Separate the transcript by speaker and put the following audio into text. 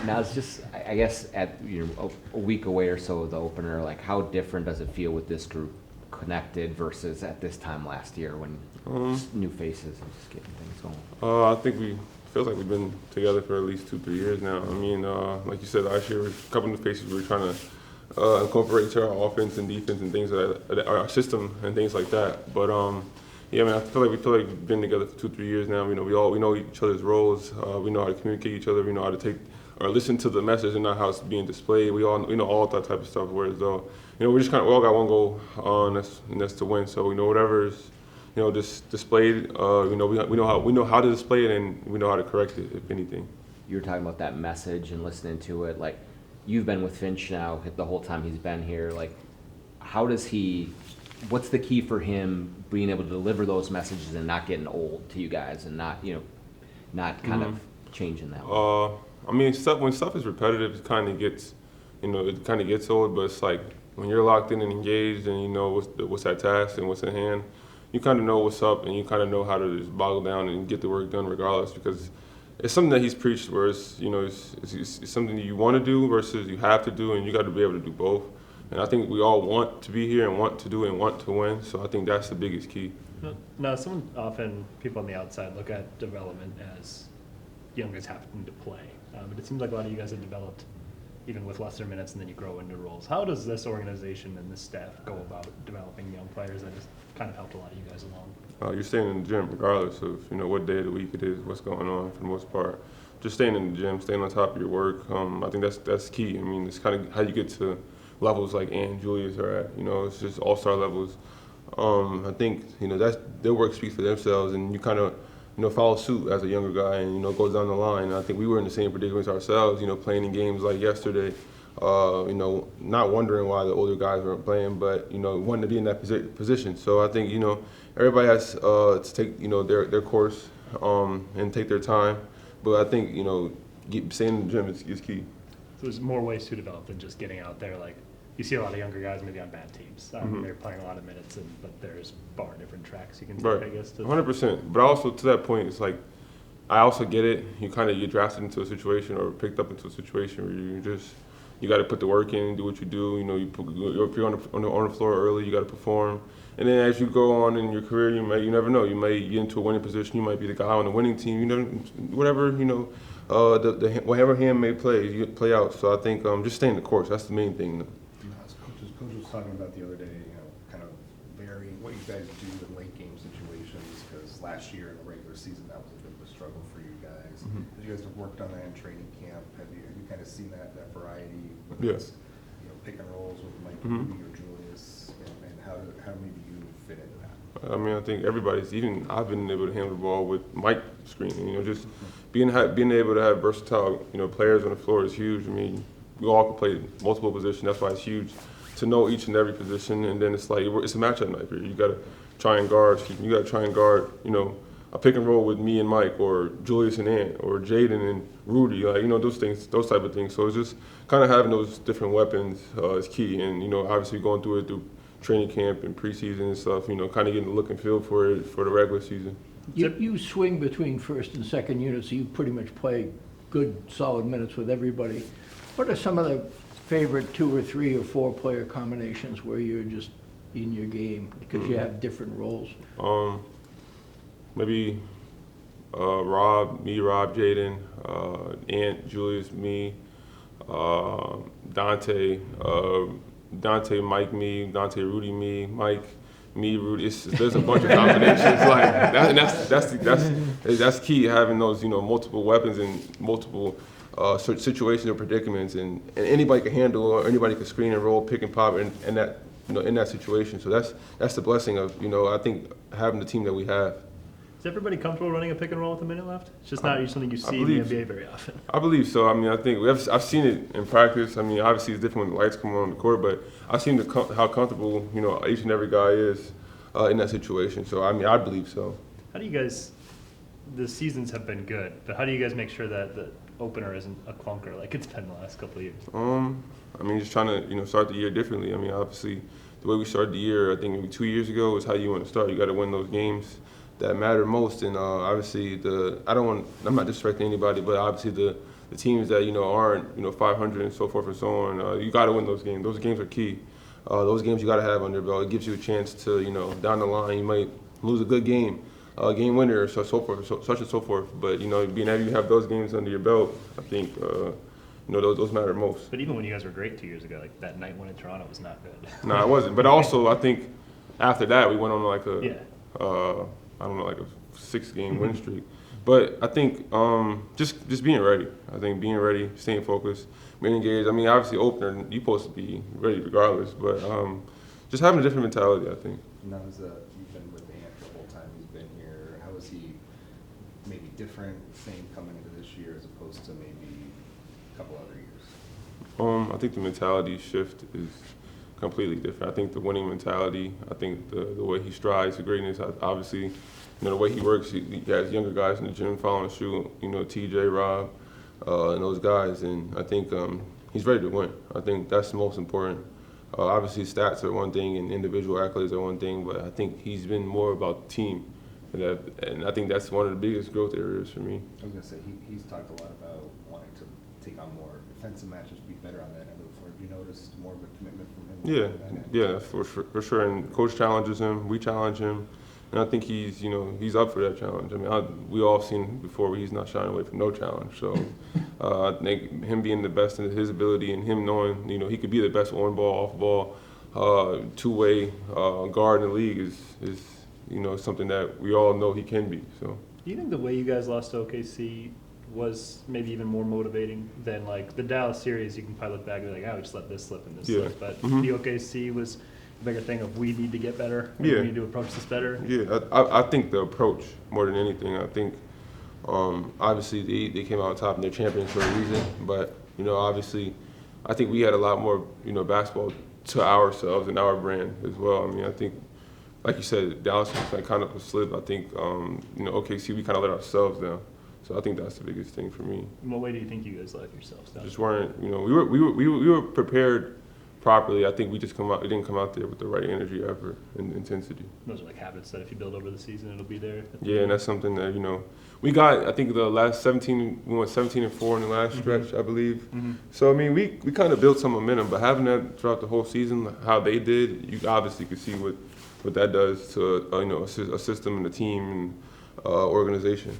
Speaker 1: Now it's just, I guess, at a week away or so of the opener, like how different does it feel with this group connected versus at this time last year when just new faces and just getting things going?
Speaker 2: I think we feels like we've been together for at least 2-3 years now. I mean, like you said, last year, a couple of new faces we were trying to incorporate to our offense and defense and things like that, our system and things like that. But yeah, I mean, I feel like we've been together for 2-3 years now. We know each other's roles. We know how to communicate each other. We know how to take or listen to the message and not how it's being displayed. We know all that type of stuff. Whereas though, we all got one goal, and that's to win. So whatever's just displayed. We know how to display it, and we know how to correct it if anything.
Speaker 1: You were talking about that message and listening to it. Like you've been with Finch now the whole time he's been here. Like, how does he? What's the key for him being able to deliver those messages and not getting old to you guys and not kind of changing that way?
Speaker 2: I mean, when stuff is repetitive, it kind of gets old. But it's like when you're locked in and engaged, and you know what's at task and what's at hand, you kind of know what's up, and you kind of know how to just boggle down and get the work done regardless. Because it's something that he's preached, where it's something that you want to do versus you have to do, and you got to be able to do both. And I think we all want to be here and want to do it and want to win. So I think that's the biggest key.
Speaker 3: Now, people on the outside look at development as young guys having to play. But it seems like a lot of you guys have developed even with lesser minutes, and then you grow into roles. How does this organization and this staff go about developing young players that has kind of helped a lot of you guys along?
Speaker 2: You're staying in the gym regardless of what day of the week it is, what's going on for the most part. Just staying in the gym, staying on top of your work. I think that's key. I mean, it's kind of how you get to levels like Ann and Julius are at. It's just all-star levels. I think that's their work speaks for themselves, and you kind of follow suit as a younger guy, and goes down the line. And I think we were in the same predicaments ourselves. Playing in games like yesterday. Not wondering why the older guys weren't playing, but wanting to be in that position. So I think everybody has to take their course and take their time. But I think staying in the gym is key.
Speaker 3: So there's more ways to develop than just getting out there. Like you see a lot of younger guys maybe on bad teams. They're playing a lot of minutes, but there's far different tracks you can take,
Speaker 2: right.
Speaker 3: I guess.
Speaker 2: 100%. But also to that point, it's like I also get it. You get drafted into a situation or picked up into a situation where you got to put the work in, do what you do. If you're on the floor early, you got to perform. And then as you go on in your career, you never know. You may get into a winning position. You might be the guy on the winning team. Whatever whatever hand may play, you play out. So I think just staying the course. That's the main thing.
Speaker 4: Coach was talking about the other day, kind of varying what you guys do in late game situations, because last year in the regular season that was a bit of a struggle for you guys. As you guys have worked on that in training camp, have you kind of seen that variety?
Speaker 2: Yes.
Speaker 4: Pick and rolls with Mike, Rudy, or Julius, and how maybe you fit into that?
Speaker 2: I mean, I think I've been able to handle the ball with Mike screening. Just being able to have versatile, players on the floor is huge. I mean, we all can play multiple positions. That's why it's huge to know each and every position. And then it's like it's a matchup night. You got to try and guard. A pick and roll with me and Mike, or Julius and Ant, or Jaden and Rudy. Those things, those type of things. So it's just kind of having those different weapons is key. And obviously going through it through training camp and preseason and stuff. Kind of getting the look and feel for it for the regular season.
Speaker 5: You swing between first and second units, so you pretty much play good, solid minutes with everybody. What are some of the favorite 2 or 3 or 4 player combinations where you're just in your game because you have different roles?
Speaker 2: Maybe Rob, Jaden, Ant, Julius, me, Dante, Mike, me, Dante, Rudy, me, Mike, me, Rudy. There's a bunch of combinations like that, and that's key, having those multiple weapons and multiple situations or predicaments, and anybody can handle or anybody can screen and roll, pick and pop, and that in that situation. So that's the blessing of I think having the team that we have.
Speaker 3: Is everybody comfortable running a pick and roll with a minute left? It's just not something you see in the NBA very often.
Speaker 2: I believe so. I mean, I think I've seen it in practice. I mean, obviously it's different when the lights come on the court, but I've seen how comfortable each and every guy is in that situation. So I mean, I believe so.
Speaker 3: How do you guys? The seasons have been good, but how do you guys make sure that the opener isn't a clunker like it's been the last couple of years?
Speaker 2: I mean, just trying to start the year differently. I mean, obviously the way we started the year, I think maybe 2 years ago, is how you want to start. You got to win those games that matter most, and obviously I'm not disrespecting anybody, but obviously the the teams that aren't 500 and so forth and so on. You got to win those games. Those games are key. Those games you got to have under your belt. It gives you a chance to down the line you might lose a good game, game winner, so forth, such and so forth. But being able to have those games under your belt, I think those matter most.
Speaker 3: But even when you guys were great 2 years ago, like that night one in Toronto was not good.
Speaker 2: No, it wasn't. But also, I think after that we went on like like a 6-game win streak. But I think just being ready. I think being ready, staying focused, being engaged. I mean, obviously, opener, you're supposed to be ready regardless. But just having a different mentality, I think.
Speaker 4: Now, you've been with Ant the whole time he's been here. How is he maybe different, same coming into this year as opposed to maybe a couple other years?
Speaker 2: I think the mentality shift is completely different. I think the winning mentality, I think the way he strives for greatness, obviously, the way he works, he has younger guys in the gym following suit, TJ, Rob, and those guys, and I think he's ready to win. I think that's the most important. Obviously, stats are one thing and individual accolades are one thing, but I think he's been more about the team, and I think that's one of the biggest growth areas for me.
Speaker 4: I was going to say, he's talked a lot about wanting to take on more defensive matches, be better on that end of the floor. Have you noticed more of a commitment from him?
Speaker 2: Yeah, for sure. And coach challenges him, we challenge him, and I think he's he's up for that challenge. I mean, we all seen him before where he's not shying away from no challenge. So I think him being the best in his ability and him knowing he could be the best on ball, off ball, two-way guard in the league is something that we all know he can be. So.
Speaker 3: Do you think the way you guys lost to OKC was maybe even more motivating than like the Dallas series? You can probably look back and be like, we just let this slip and this slip. But the OKC was a bigger thing of we need to get better. We need to approach this better.
Speaker 2: Yeah, I think the approach more than anything. I think obviously they came out on top and they're champions for a reason. But obviously, I think we had a lot more basketball to ourselves and our brand as well. I mean, I think, like you said, Dallas was like kind of a slip. I think OKC we kind of let ourselves down. So I think that's the biggest thing for me.
Speaker 3: In what way do you think you guys let yourselves down?
Speaker 2: Just weren't, we were prepared properly. I think we didn't come out there with the right energy, effort, and intensity.
Speaker 3: Those are like habits that if you build over the season, it'll be there.
Speaker 2: Yeah, and that's something that we got. I think the last 17, we went 17-4 in the last stretch, I believe. So I mean, we kind of built some momentum, but having that throughout the whole season, how they did, you obviously could see what that does to a system and a team and organization.